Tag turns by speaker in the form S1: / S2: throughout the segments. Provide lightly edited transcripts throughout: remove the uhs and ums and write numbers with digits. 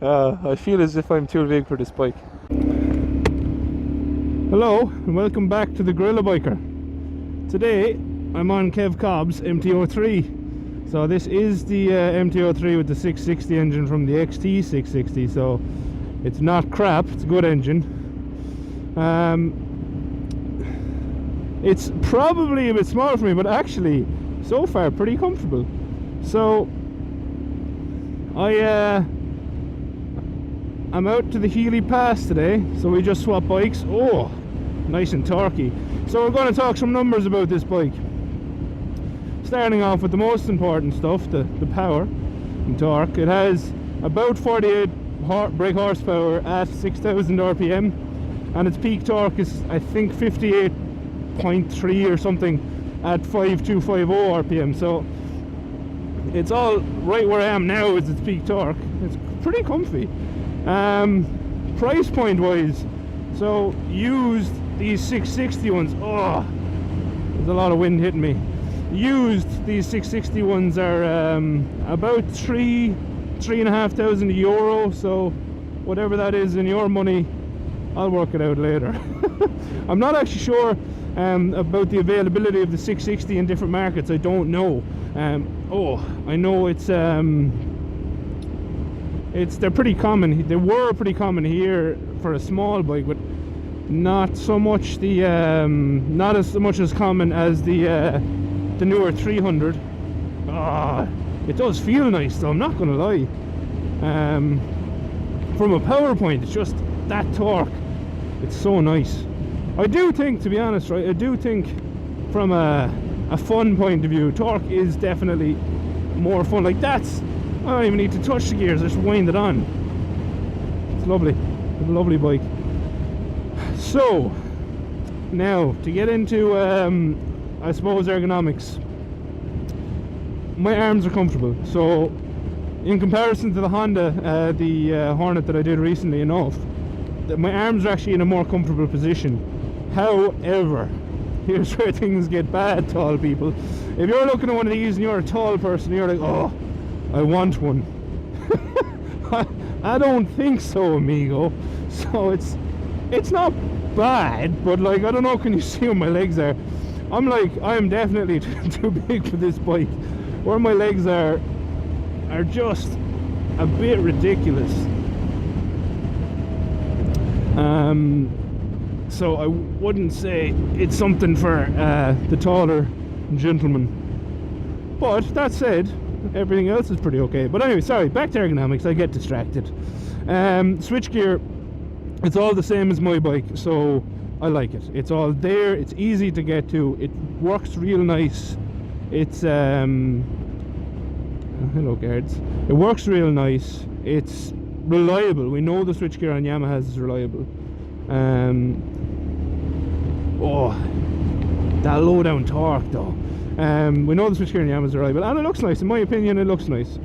S1: I feel as if I'm too big for this bike. Hello and welcome back to the GorillaBiker. Today I'm on Kev Cobb's MT03. So this is the MT03 with the 660 engine from the XT 660. So it's not crap, it's a good engine. It's probably a bit small for me, but actually so far pretty comfortable. So I'm out to the Healy Pass today, so we just swapped bikes. Oh, nice and torquey. So we're going to talk some numbers about this bike. Starting off with the most important stuff, the power and torque. It has about 48 brake horsepower at 6,000 RPM, and its peak torque is, I think, 58.3 or something at 5250 RPM. So it's all right where I am now is its peak torque. It's pretty comfy. Price point wise, so used, these 660 ones, oh, there's a lot of wind hitting me. Used, these 660 ones are about 3,500 euro, so whatever that is in your money, I'll work it out later. I'm not actually sure about the availability of the 660 in different markets. I don't know. Oh, I know they're pretty common. They were pretty common here for a small bike, but not so much not as much as common as the newer 300. It does feel nice though, I'm not gonna lie. From a power point, it's just that torque, it's so nice. I do think, to be honest, right, I do think from a fun point of view, torque is definitely more fun. Like that's, I don't even need to touch the gears, I just wind it on. It's lovely. It's a lovely bike. So now to get into I suppose ergonomics. My arms are comfortable, so in comparison to the Honda the Hornet that I did recently enough, my arms are actually in a more comfortable position. However, here's where things get bad, tall people. If you're looking at one of these and you're a tall person, you're like, oh, I want one. I don't think so, amigo. So it's not bad, but like, I don't know, can you see where my legs are? I'm like, I am definitely too big for this bike. Where my legs are just a bit ridiculous. So I wouldn't say it's something for the taller gentleman. But that said, everything else is pretty okay. But anyway, sorry, back to ergonomics, I get distracted. Switchgear, it's all the same as my bike, so I like it. It's all there, it's easy to get to, it works real nice. It's hello guards. It works real nice, it's reliable. We know the switchgear on Yamaha is reliable. Oh, that low down torque though. We know the switchgear on Yamaha is reliable, and it looks nice. In my opinion, it looks nice.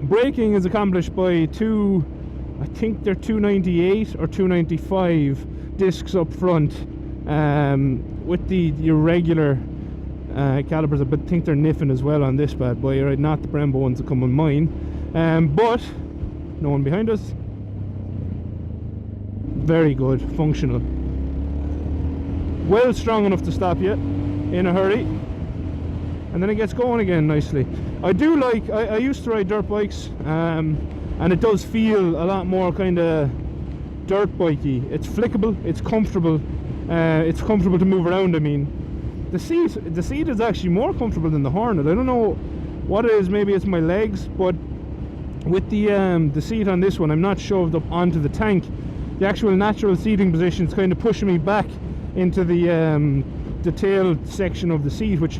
S1: Braking is accomplished by two, I think they're 298 or 295 discs up front, with the irregular calipers. I think they're Niffen as well on this bad boy, right? Not the Brembo ones that come on mine. But no one behind us. Very good, functional. Well strong enough to stop you in a hurry, and then it gets going again nicely. I do like, I used to ride dirt bikes, and it does feel a lot more kind of dirt bikey. It's flickable, it's comfortable to move around. I mean, the seat is actually more comfortable than the Hornet. I don't know what it is, maybe it's my legs, but with the seat on this one, I'm not shoved up onto the tank. The actual natural seating position is kind of pushing me back into the tail section of the seat, which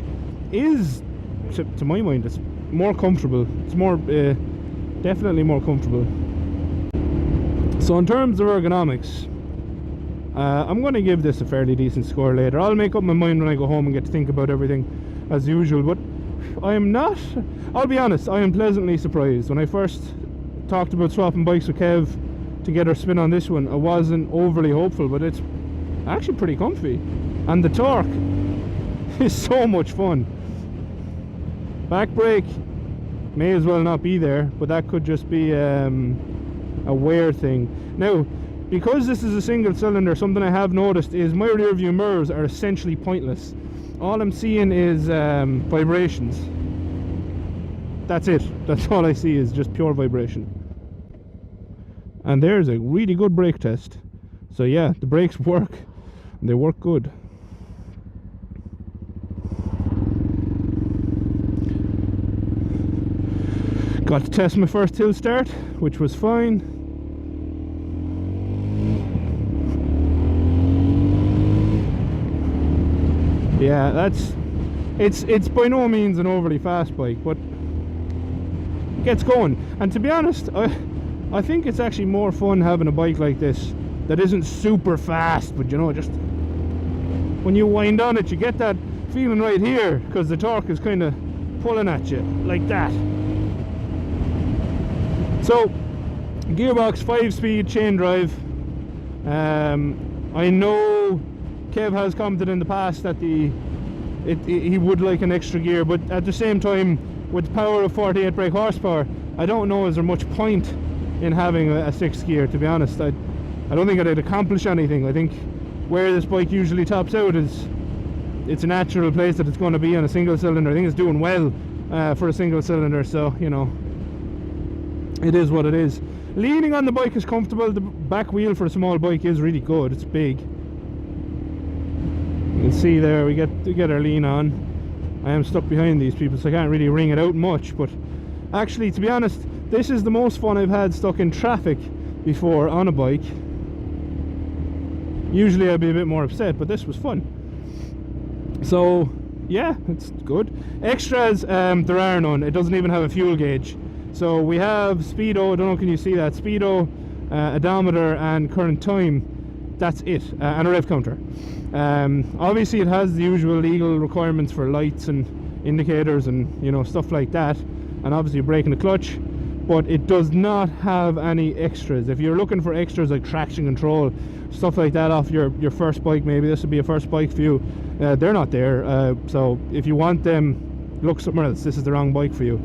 S1: is, to my mind, it's more comfortable. It's more definitely more comfortable. So in terms of ergonomics, I'm going to give this a fairly decent score later. I'll make up my mind when I go home and get to think about everything as usual, but I am not, I'll be honest, I am pleasantly surprised. When I first talked about swapping bikes with Kev to get our spin on this one, I wasn't overly hopeful, but it's actually pretty comfy, and the torque is so much fun. Back brake, may as well not be there, but that could just be a wear thing. Now, because this is a single cylinder, something I have noticed is my rear view mirrors are essentially pointless. All I'm seeing is vibrations. That's it. That's all I see is just pure vibration. And there's a really good brake test. So yeah, the brakes work. They work good. Got to test my first hill start, which was fine. Yeah, it's by no means an overly fast bike, but it gets going. And to be honest, I think it's actually more fun having a bike like this that isn't super fast, but you know, just when you wind on it, you get that feeling right here, because the torque is kind of pulling at you like that. So, gearbox, 5-speed chain drive. I know Kev has commented in the past that he would like an extra gear, but at the same time, with the power of 48 brake horsepower, I don't know is there much point in having a 6th gear, to be honest. I don't think it'd accomplish anything. I think where this bike usually tops out is it's a natural place that it's going to be on a single cylinder. I think it's doing well for a single cylinder, so you know, it is what it is. Leaning on the bike is comfortable. The back wheel for a small bike is really good. It's big. You can see there we get our lean on. I am stuck behind these people, so I can't really ring it out much, but actually, to be honest, this is the most fun I've had stuck in traffic before on a bike. Usually I'd be a bit more upset, but this was fun. So yeah, it's good. Extras, there are none. It doesn't even have a fuel gauge. So we have speedo, I don't know, can you see that? Speedo, odometer and current time. That's it, and a rev counter. Obviously it has the usual legal requirements for lights and indicators and, you know, stuff like that, and obviously brake and a clutch, but it does not have any extras. If you're looking for extras like traction control, stuff like that off your first bike, maybe this would be a first bike for you, they're not there. So if you want them, look somewhere else. This is the wrong bike for you.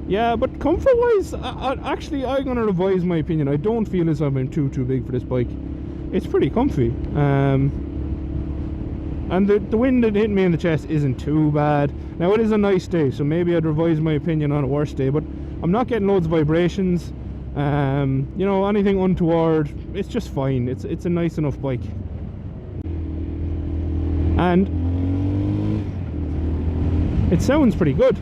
S1: Yeah, but comfort wise, actually I'm going to revise my opinion. I don't feel as though I'm too big for this bike. It's pretty comfy, and the wind that hit me in the chest isn't too bad. Now it is a nice day, so maybe I'd revise my opinion on a worse day, but I'm not getting loads of vibrations. You know, anything untoward, it's just fine. It's a nice enough bike. And it sounds pretty good.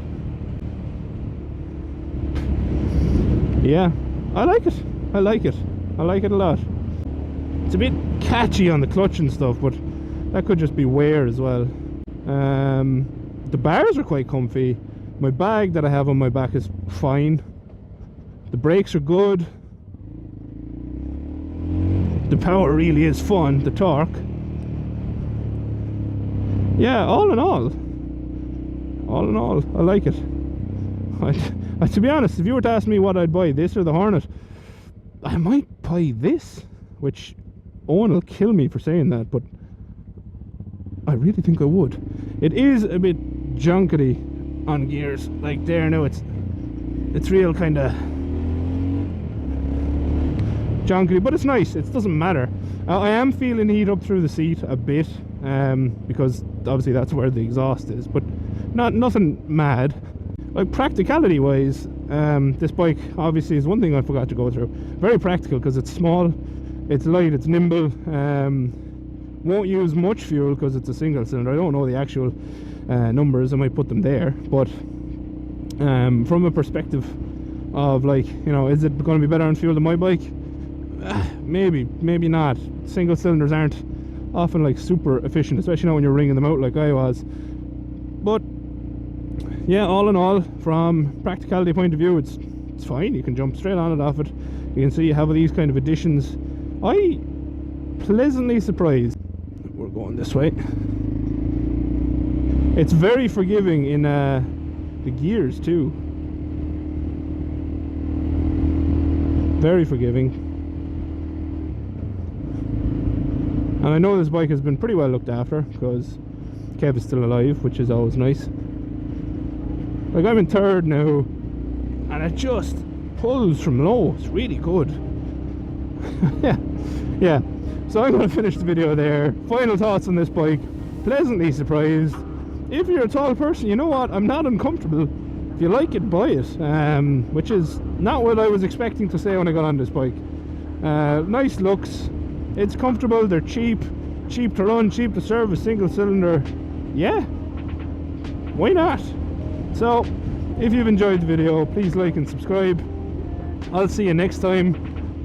S1: Yeah, I like it. I like it a lot. It's a bit catchy on the clutch and stuff, but that could just be wear as well. The bars are quite comfy. My bag that I have on my back is fine. The brakes are good. The power really is fun, the torque. Yeah, all in all, I like it. To be honest, if you were to ask me what I'd buy, this or the Hornet, I might buy this, which Owen will kill me for saying that, but I really think I would. It is a bit junkety on gears, like there now, it's real kind of junkety, but it's nice. It doesn't matter. I am feeling heat up through the seat a bit, because obviously that's where the exhaust is, but nothing mad. Like practicality wise, this bike obviously is one thing I forgot to go through. Very practical because it's small, it's light, it's nimble, won't use much fuel because it's a single cylinder. I don't know the actual numbers, I might put them there, but from a perspective of, like, you know, is it going to be better on fuel than my bike? Maybe not. Single cylinders aren't often like super efficient, especially now when you're ringing them out like I was. But yeah, all in all, from practicality point of view, it's fine. You can jump straight on it, off it. You can see you have these kind of additions. I pleasantly surprised. We're going this way. It's very forgiving in the gears too. Very forgiving. And I know this bike has been pretty well looked after because Kev is still alive, which is always nice. Like, I'm in third now, and it just pulls from low. It's really good. yeah. So I'm going to finish the video there. Final thoughts on this bike. Pleasantly surprised. If you're a tall person, you know what? I'm not uncomfortable. If you like it, buy it. Which is not what I was expecting to say when I got on this bike. Nice looks. It's comfortable. They're cheap. Cheap to run, cheap to service, single cylinder. Yeah. Why not? So, if you've enjoyed the video, please like and subscribe. I'll see you next time.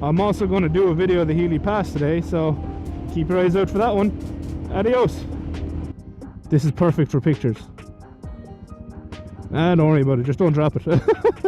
S1: I'm also going to do a video of the Healy Pass today, so keep your eyes out for that one. Adios. This is perfect for pictures. Don't worry about it, just don't drop it.